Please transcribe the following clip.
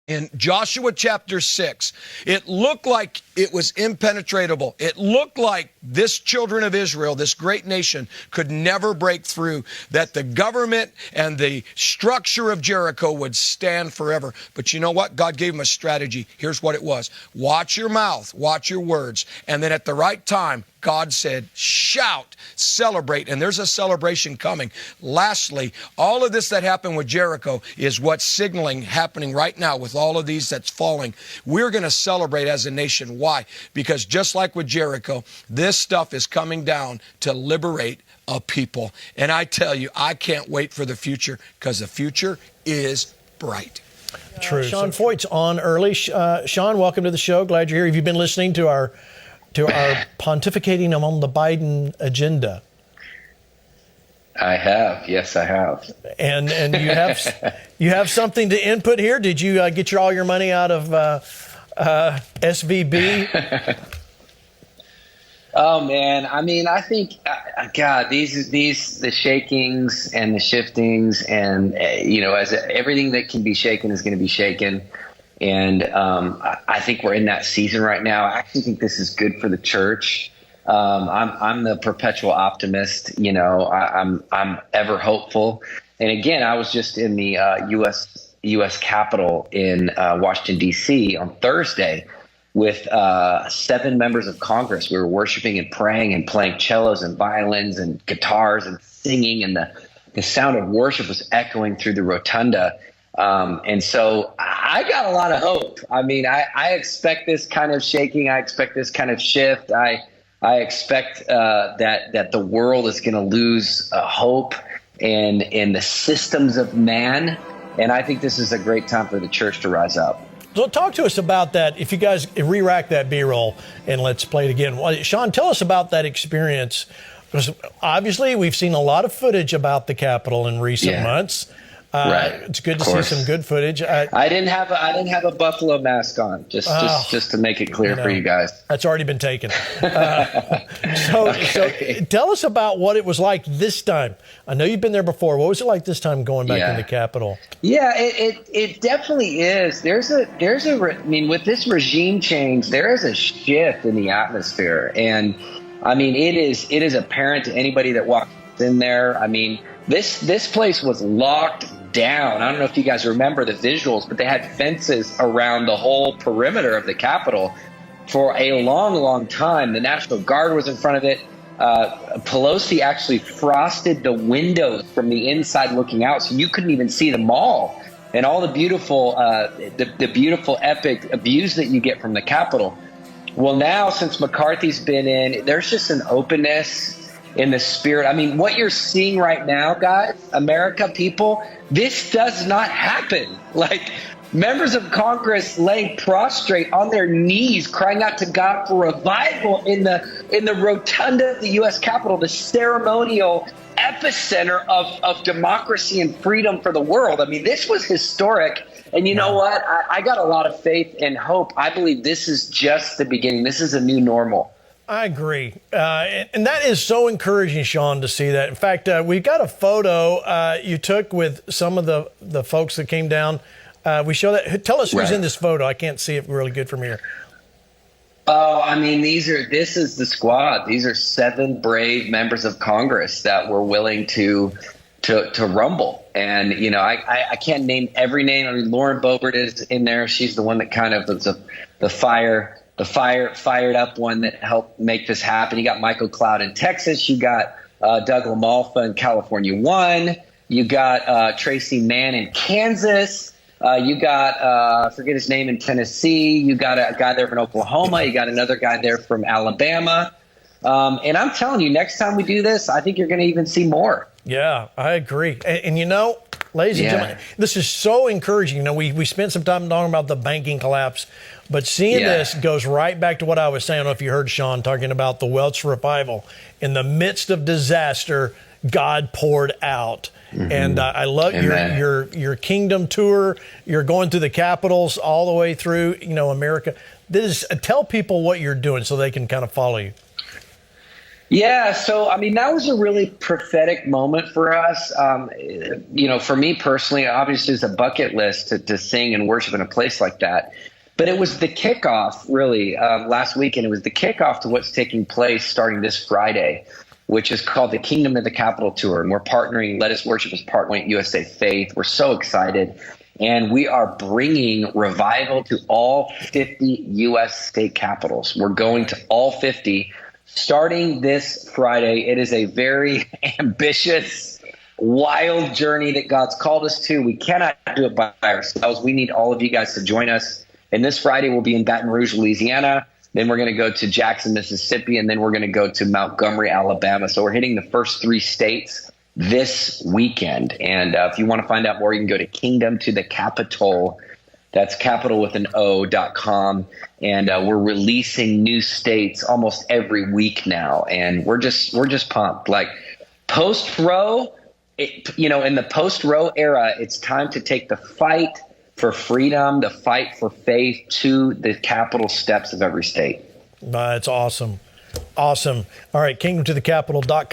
In Joshua chapter 6, it looked like it was impenetrable. It looked like this children of Israel, this great nation, could never break through, that the government and the structure of Jericho would stand forever. But you know what? God gave them a strategy. Here's what it was. Watch your mouth, watch your words, and then at the right time, God said, shout, celebrate, and there's a celebration coming. Lastly, all of this that happened with Jericho is what's signaling happening right now with all of these that's falling. We're going to celebrate as a nation. Why? Because just like with Jericho, this stuff is coming down to liberate a people. And I tell you, I can't wait for the future, because the future is bright. True. Sean Foyt's on early. Sean, welcome to the show. Glad you're here. Have you been listening to our pontificating on the Biden agenda? I have. Yes, I have. And you have something to input here? Did you get all your money out of SVB? Oh man, I mean, I think, God, the shakings and the shiftings, and as everything that can be shaken is going to be shaken. And I think we're in that season right now. I actually think this is good for the church. I'm the perpetual optimist. I'm ever hopeful. And again, I was just in the U.S. Capital in Washington, D.C. on Thursday with 7 members of Congress. We were worshiping and praying and playing cellos and violins and guitars and singing, and the sound of worship was echoing through the rotunda. And so I got a lot of hope. I mean, I expect this kind of shaking. I expect this kind of shift. I expect that the world is going to lose hope in the systems of man. And I think this is a great time for the church to rise up. So talk to us about that. If you guys re-rack that B-roll and let's play it again. Well, Sean, tell us about that experience. Because obviously we've seen a lot of footage about the Capitol in recent months. Right. It's good to see some good footage. I didn't have a buffalo mask on, just to make it clear for you guys. That's already been taken. So tell us about what it was like this time. I know you've been there before. What was it like this time going back in the Capitol? Yeah, it definitely is. I mean, with this regime change, there is a shift in the atmosphere, and I mean, it is apparent to anybody that walks in there. I mean, this place was locked down. I don't know if you guys remember the visuals, but they had fences around the whole perimeter of the Capitol for a long, long time. The National Guard was in front of it. Pelosi actually frosted the windows from the inside looking out, so you couldn't even see the mall and all the beautiful, the beautiful, epic views that you get from the Capitol. Well, now since McCarthy's been in, there's just an openness in the spirit. I mean, what you're seeing right now, guys, America, people, this does not happen. Like, members of Congress laying prostrate on their knees, crying out to God for revival in the rotunda of the U.S. Capitol, the ceremonial epicenter of democracy and freedom for the world. I mean, this was historic. And you know what? I got a lot of faith and hope. I believe this is just the beginning. This is a new normal. I agree. And that is so encouraging, Sean, to see that. In fact, we've got a photo you took with some of the folks that came down. We show that. Tell us who's in this photo. I can't see it really good from here. Oh, I mean, this is the squad. These are 7 brave members of Congress that were willing to rumble. And, I can't name every name. I mean, Lauren Boebert is in there. She's the one that kind of was the fired up one that helped make this happen. You got Michael Cloud in Texas. You got Doug LaMalfa in California 1. You got Tracy Mann in Kansas. You got, I forget his name, in Tennessee. You got a guy there from Oklahoma. You got another guy there from Alabama. And I'm telling you, next time we do this, I think you're going to even see more. Yeah, I agree. And ladies and gentlemen, this is so encouraging. We spent some time talking about the banking collapse, but seeing this goes right back to what I was saying. I don't know if you heard Sean talking about the Welsh revival. In the midst of disaster, God poured out. Mm-hmm. And I love your kingdom tour. You're going through the capitals all the way through, America. Tell people what you're doing so they can kind of follow you. Yeah, so I mean that was a really prophetic moment for us. For me personally, obviously it's a bucket list to sing and worship in a place like that. But it was the kickoff, really, last weekend. It was the kickoff to what's taking place starting this Friday, which is called the Kingdom of the Capital Tour, and we're partnering. Let Us Worship is partnering with USA Faith. We're so excited. And we are bringing revival to all 50 U.S. state capitals. We're going to all 50 starting this Friday. It is a very ambitious, wild journey that God's called us to. We cannot do it by ourselves. We need all of you guys to join us. And this Friday, we'll be in Baton Rouge, Louisiana. Then we're going to go to Jackson, Mississippi. And then we're going to go to Montgomery, Alabama. So we're hitting the first 3 states this weekend. And if you want to find out more, you can go to Kingdom to the Capital. That's capital with an O.com. And we're releasing new states almost every week now. And we're just pumped. Like post-Roe, in the post-Roe era, it's time to take the fight for freedom, the fight for faith to the capital steps of every state. That's awesome. Awesome. All right, kingdomtothecapital.com.